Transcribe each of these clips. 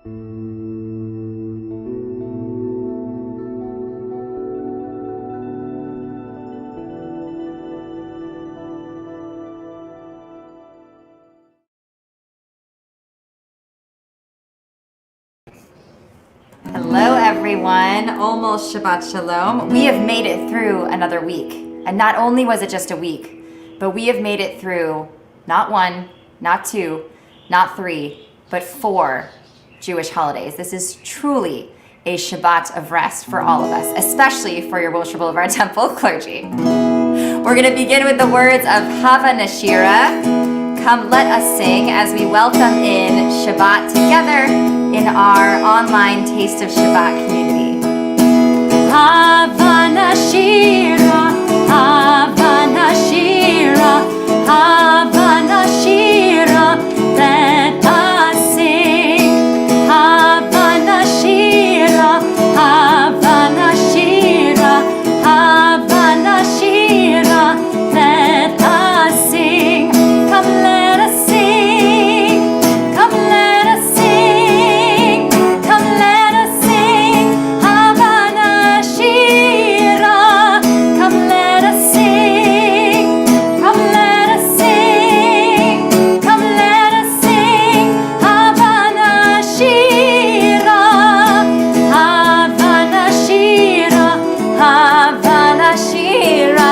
Hello everyone, almost Shabbat Shalom. We have made it through another week. And not only was it just a week, but we have made it through not one, not two, not three, but 4 Jewish holidays. This is truly a Shabbat of rest for all of us, especially for your Wilshire Boulevard Temple clergy. We're going to begin with the words of Hava Nashira. Come, let us sing as we welcome in Shabbat together in our online Taste of Shabbat community. Hava Nashira, Hava Nashira, Hava Nashira, let us sing. Hava Nashira, Hava Nashira, Hava Nashira, let us sing. Come, let us sing. Come, let us sing. Come, let us sing. Hava Nashira. Come, let us sing. Come, let us sing. Come, let us sing. Hava Nashira. Hava Nashira. Hava Nashira.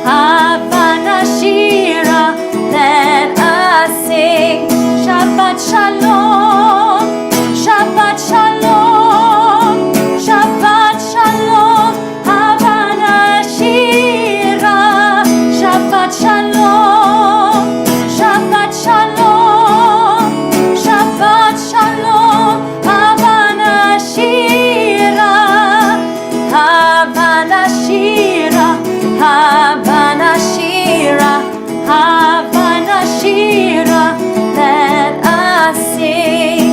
Hava Nashira. Let us sing. Shabbat Shalom. Shabbat Shalom. Shabbat Shalom. Hava Nashira. Shabbat Shalom. Shabbat Shalom. Shabbat Shalom. Hava Nashira. Hava Nashira. Hava Nashira. Hava Nashira. Let us sing.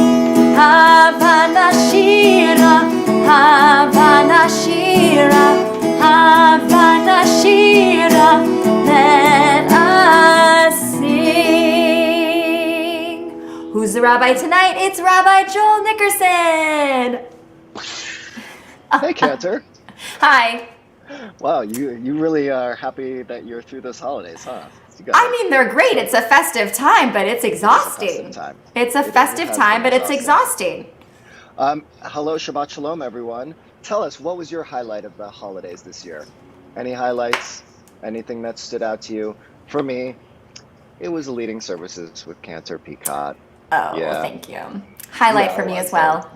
Hava Nashira. Hava Nashira. Hava Nashira. Let us sing. Who's the rabbi tonight? It's Rabbi Joel Nickerson. Hey, Cantor. Hi. Wow, you really are happy that you're through those holidays, huh? I mean, they're great. It's a festive time, but it's exhausting. It's a festive time, but it's exhausting. Hello, Shabbat Shalom, everyone. Tell us, what was your highlight of the holidays this year? Any highlights? Anything that stood out to you? For me, it was leading services with Cantor, Peicott. Oh, Yeah. well, thank you. Highlight for me as well.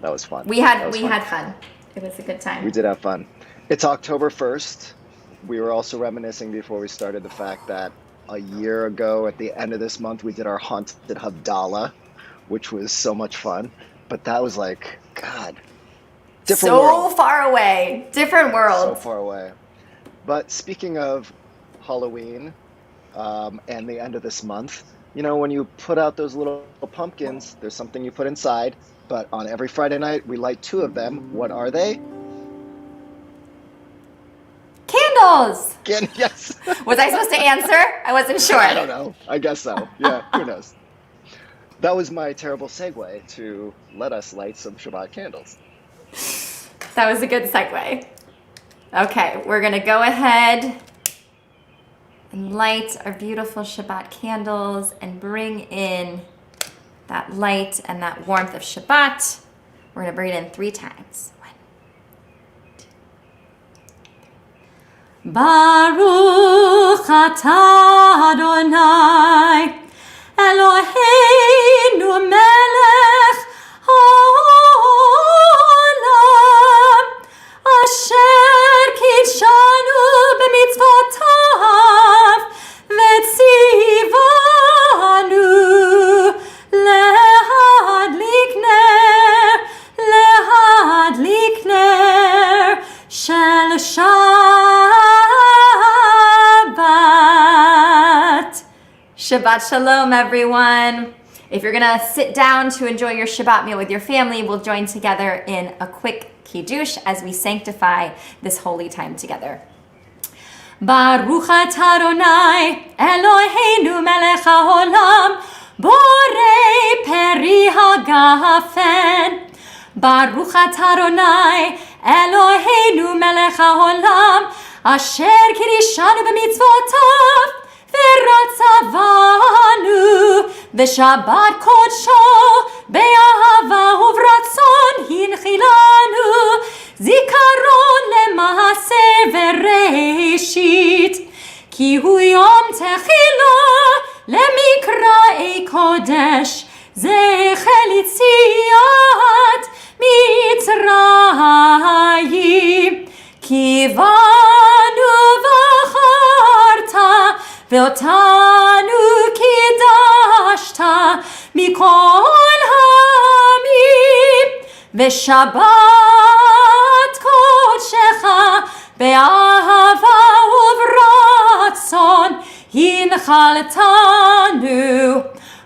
That was fun. We had fun. It was a good time. We did have fun. It's October 1st. We were also reminiscing before we started the fact that a year ago at the end of this month, we did our haunted Havdalah, which was so much fun. But that was like, God, different world. So far away. Different world. So far away. But speaking of Halloween and the end of this month, you know, when you put out those little pumpkins, there's something you put inside. But on every Friday night, we light 2 of them. What are they? Candles. Yes. Was I supposed to answer? I wasn't sure. I don't know. I guess so. Yeah, who knows? That was my terrible segue to let us light some Shabbat candles. That was a good segue. Okay, we're going to go ahead and light our beautiful Shabbat candles and bring in that light and that warmth of Shabbat. We're going to bring it in 3 times. 1, 2, 3. Baruch atah Adonai Eloheinu melech haolam asher kidshanu b'mitzvotav v'tzivanu lehadlik ner shel Shabbat. Shabbat Shalom, everyone. If you're gonna sit down to enjoy your Shabbat meal with your family, we'll join together in a quick Kiddush as we sanctify this holy time together. Baruch atah Adonai Eloheinu melech haolam borei peri hagan ורפן. ברוך אתה אדוני אלוהינו מלך העולם, אשר קידשנו במצוותיו ורצבנו בשבת קודשו באהבה וברצון הנחילנו, זיכרון למעשה וראשית, כי הוא יום תחילה למקראי קודש, זכר יציאת מצרים. כי בנו בחרת ואותנו קידשת מכל העמים, ושבת קודשך באהבה וברצון הנחלתנו.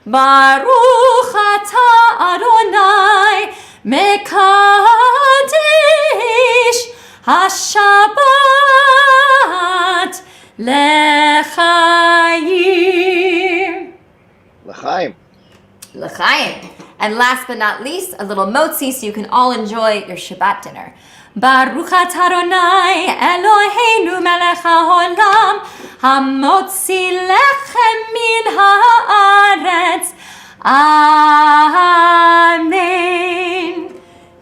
ברוך אתה אדוני מקדש השבת לחיים. L'chaim. L'chaim. And last but not least, a little motzi so you can all enjoy your Shabbat dinner. Baruch atah Adonai Eloheinu melech haolam, hamotzi lechem min haaretz. Amen.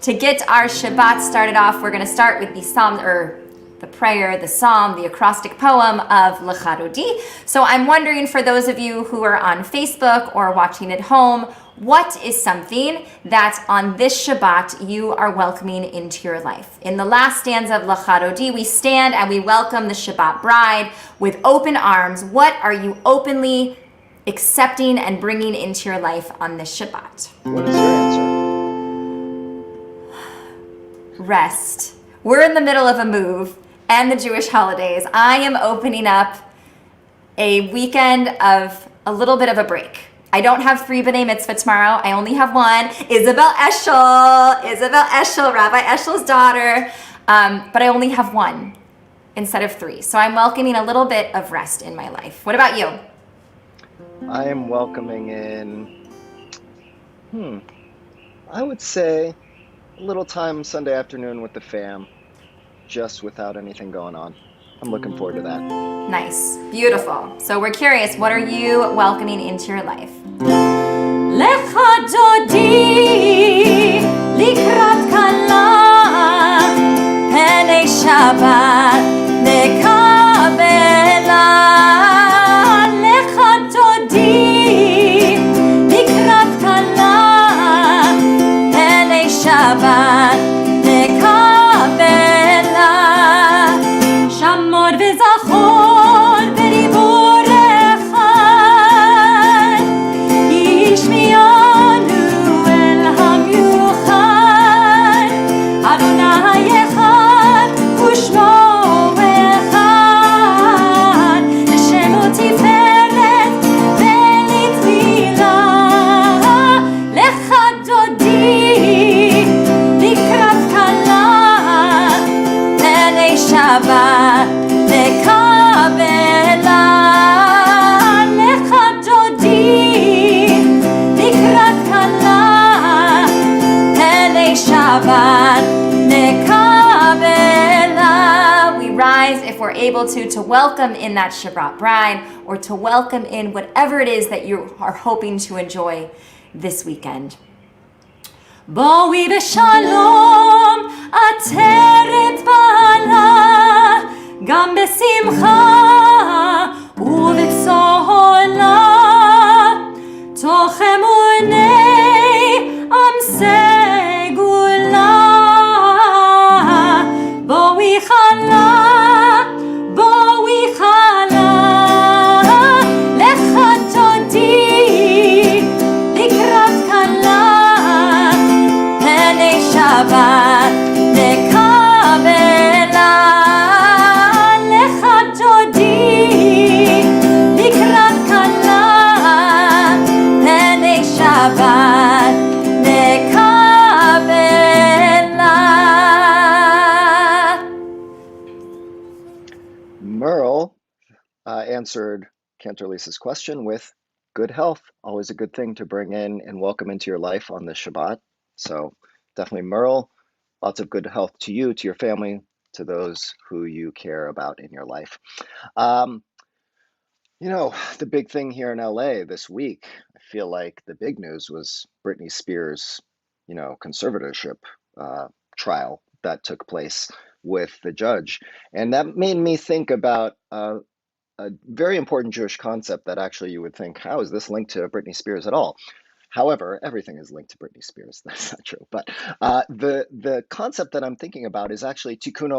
To get our Shabbat started off, we're going to start with the psalm, or the prayer, the psalm, the acrostic poem of Lecha Dodi. So I'm wondering, for those of you who are on Facebook or watching at home, what is something that on this Shabbat you are welcoming into your life? In the last stanza of Lecha Dodi, we stand and we welcome the Shabbat bride with open arms. What are you openly accepting and bringing into your life on this Shabbat? What is your answer? Rest. We're in the middle of a move and the Jewish holidays. I am opening up a weekend of a little bit of a break. I don't have 3 B'nai Mitzvah tomorrow. I only have 1. Isabel Eshel, Rabbi Eshel's daughter. But I only have 1 instead of 3. So I'm welcoming a little bit of rest in my life. What about you? I am welcoming in, I would say a little time Sunday afternoon with the fam, just without anything going on. I'm looking forward to that. Nice. Beautiful. So we're curious, what are you welcoming into your life? Lecha Dodi likrat kala penei Shabbat nekabela. Lecha Dodi likrat kala penei Shabbat nekabela. Shamor v'zachor b'ribur echad, yishmianu el hamyuchad, Adonai echad u'shmo echad, Shemo tiferet v'litfila. Lecha Dodi likrat kala penei Shabbat nekabela. Lecha Dodi likrat kala penei Shabbat nekabela. We rise, if we're able to welcome in that Shabbat bride, or to welcome in whatever it is that you are hoping to enjoy this weekend. Boi בשלום עטרת בעלה, גם בשמחה ובצהלה, תוך אמוני עם סגולה. בואי חלה, בואי חלה, lecha Dodi לקראת כלה, penei Shabbat nekabela. Lecha Dodi likrat kala penei Shabbat nekabela. Merle answered Cantor Lisa's question with good health, always a good thing to bring in and welcome into your life on this Shabbat. So definitely Merle, lots of good health to you, to your family, to those who you care about in your life. Um, the big thing here in LA this week, I feel like the big news was Britney Spears, conservatorship trial that took place with the judge. And that made me think about a very important Jewish concept that actually you would think, how is this linked to Britney Spears at all? However, everything is linked to Britney Spears. That's not true. But the concept that I'm thinking about is actually tikkun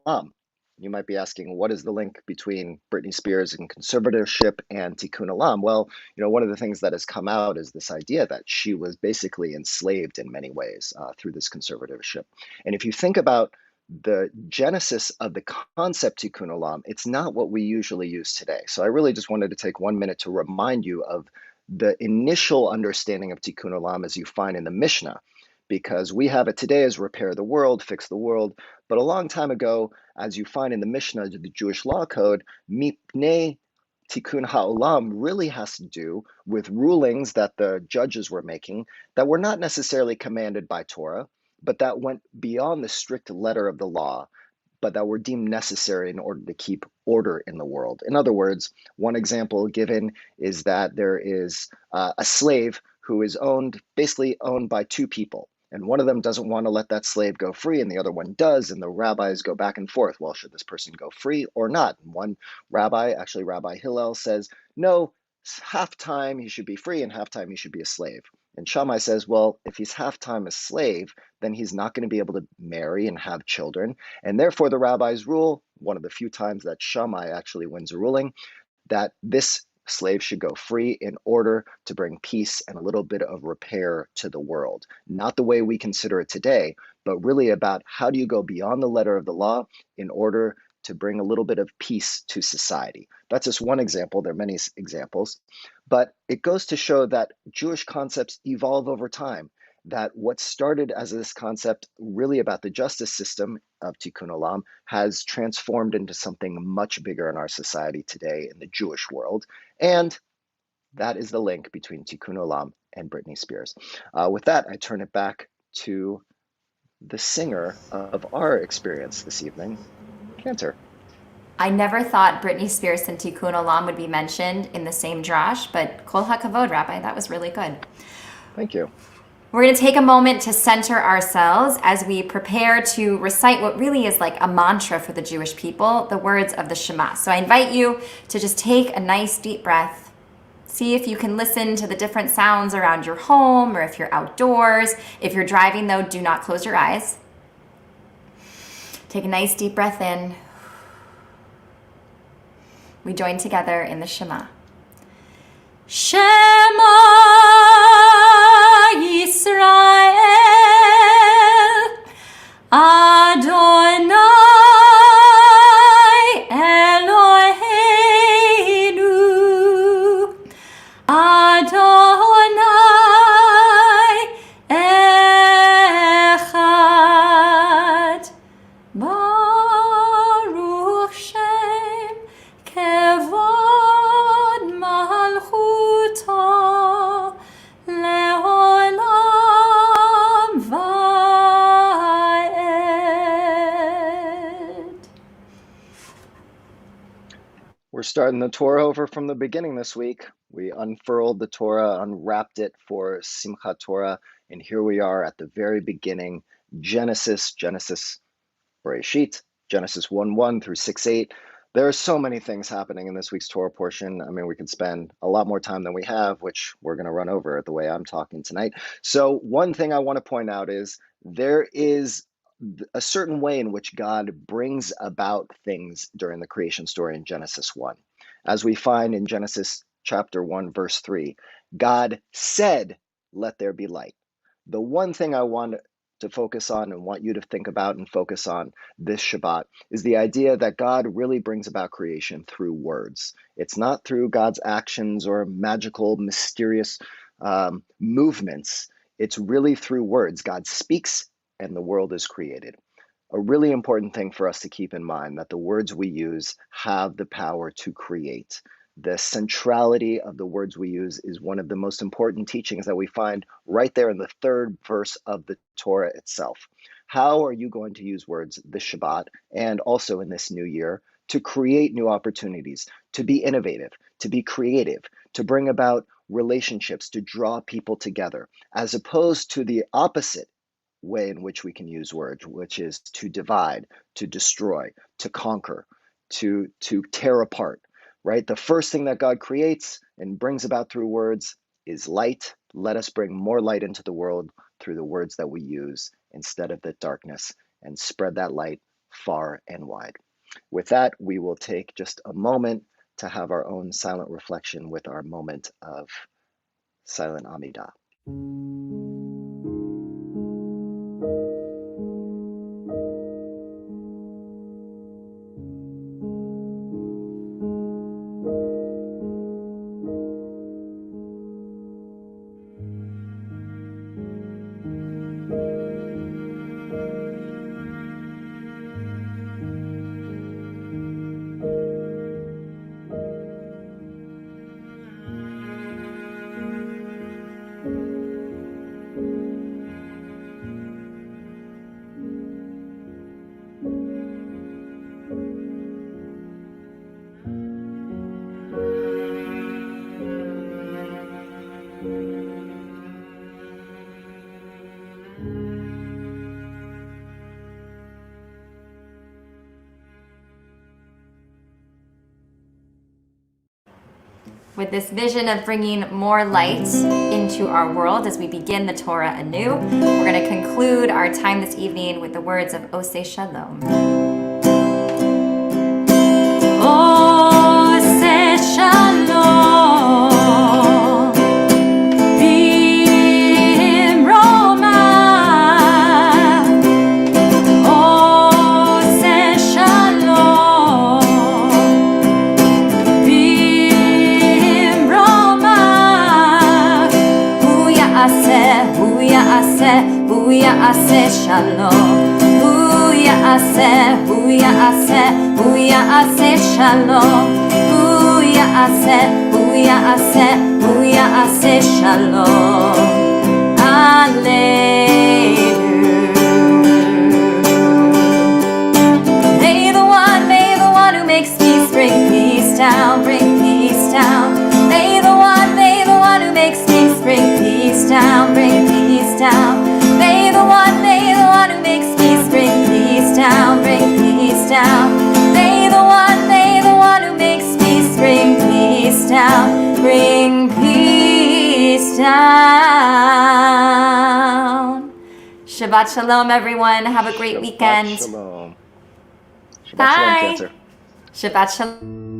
olam. You might be asking, what is the link between Britney Spears and conservatorship and tikkun olam? Well, one of the things that has come out is this idea that she was basically enslaved in many ways through this conservatorship. And if you think about the genesis of the concept tikkun olam, it's not what we usually use today. So I really just wanted to take 1 minute to remind you of the initial understanding of tikkun olam as you find in the Mishnah, because we have it today as repair the world, fix the world. But a long time ago, as you find in the Mishnah, the Jewish law code, mipnei tikkun ha'olam really has to do with rulings that the judges were making that were not necessarily commanded by Torah, but that went beyond the strict letter of the law, but that were deemed necessary in order to keep order in the world. In other words, one example given is that there is a slave who is basically owned by two people. And one of them doesn't want to let that slave go free, and the other one does. And the rabbis go back and forth. Well, should this person go free or not? And one rabbi, actually Rabbi Hillel, says, no, half time he should be free and half time he should be a slave. And Shammai says, well, if he's half time a slave, then he's not going to be able to marry and have children. And therefore, the rabbis rule, one of the few times that Shammai actually wins a ruling, that this slave should go free in order to bring peace and a little bit of repair to the world. Not the way we consider it today, but really about how do you go beyond the letter of the law in order to bring a little bit of peace to society. That's just one example. There are many examples, but it goes to show that Jewish concepts evolve over time, that what started as this concept really about the justice system of tikkun olam has transformed into something much bigger in our society today in the Jewish world. And that is the link between tikkun olam and Britney Spears. With that, I turn it back to the singer of our experience this evening, Cantor. I never thought Britney Spears and Tikkun Olam would be mentioned in the same drash, but Kol HaKavod, Rabbi, that was really good. Thank you. We're going to take a moment to center ourselves as we prepare to recite what really is like a mantra for the Jewish people, the words of the Shema. So I invite you to just take a nice deep breath. See if you can listen to the different sounds around your home or if you're outdoors. If you're driving, though, do not close your eyes. Take a nice deep breath in. We join together in the Shema. Shema Yisrael Adonai Eloheinu Adonai Echad Baruch Shem Kevod Malchuto Leolam Vaed. We're starting the Torah over from the beginning this week. We unfurled the Torah, unwrapped it for Simchat Torah, and here we are at the very beginning, Genesis, Bereshit, Genesis 1:1 through 6:8. There are so many things happening in this week's Torah portion. I mean, we could spend a lot more time than we have, which we're going to run over the way I'm talking tonight. So one thing I want to point out is there is a certain way in which God brings about things during the creation story in Genesis 1. As we find in Genesis chapter 1, verse 3, God said, "Let there be light." The one thing I want to focus on and want you to think about and focus on this Shabbat is the idea that God really brings about creation through words. It's not through God's actions or magical, mysterious movements. It's really through words. God speaks and the world is created. A really important thing for us to keep in mind that the words we use have the power to create. The centrality of the words we use is one of the most important teachings that we find right there in the third verse of the Torah itself. How are you going to use words this Shabbat and also in this new year to create new opportunities, to be innovative, to be creative, to bring about relationships, to draw people together, as opposed to the opposite way in which we can use words, which is to divide, to destroy, to conquer, to tear apart, right? The first thing that God creates and brings about through words is light. Let us bring more light into the world through the words that we use instead of the darkness, and spread that light far and wide. With that, we will take just a moment to have our own silent reflection with our moment of silent Amidah. With this vision of bringing more light into our world as we begin the Torah anew, we're going to conclude our time this evening with the words of Oseh Shalom. Oseh Shalom, Bimromah. Oseh Shalom, Hu ya'aseh shalom, hu ya'aseh shalom, hu ya'aseh shalom. Alleluia. May the one who makes peace bring peace down, bring peace down. May the one who makes peace bring peace down, bring peace down. May the one who makes peace bring peace down, bring peace down. May the one who makes peace bring peace down, bring peace down. Shabbat shalom, everyone. Have a great weekend. Shalom. Shabbat Bye. shalom, Cantor. Shabbat shalom.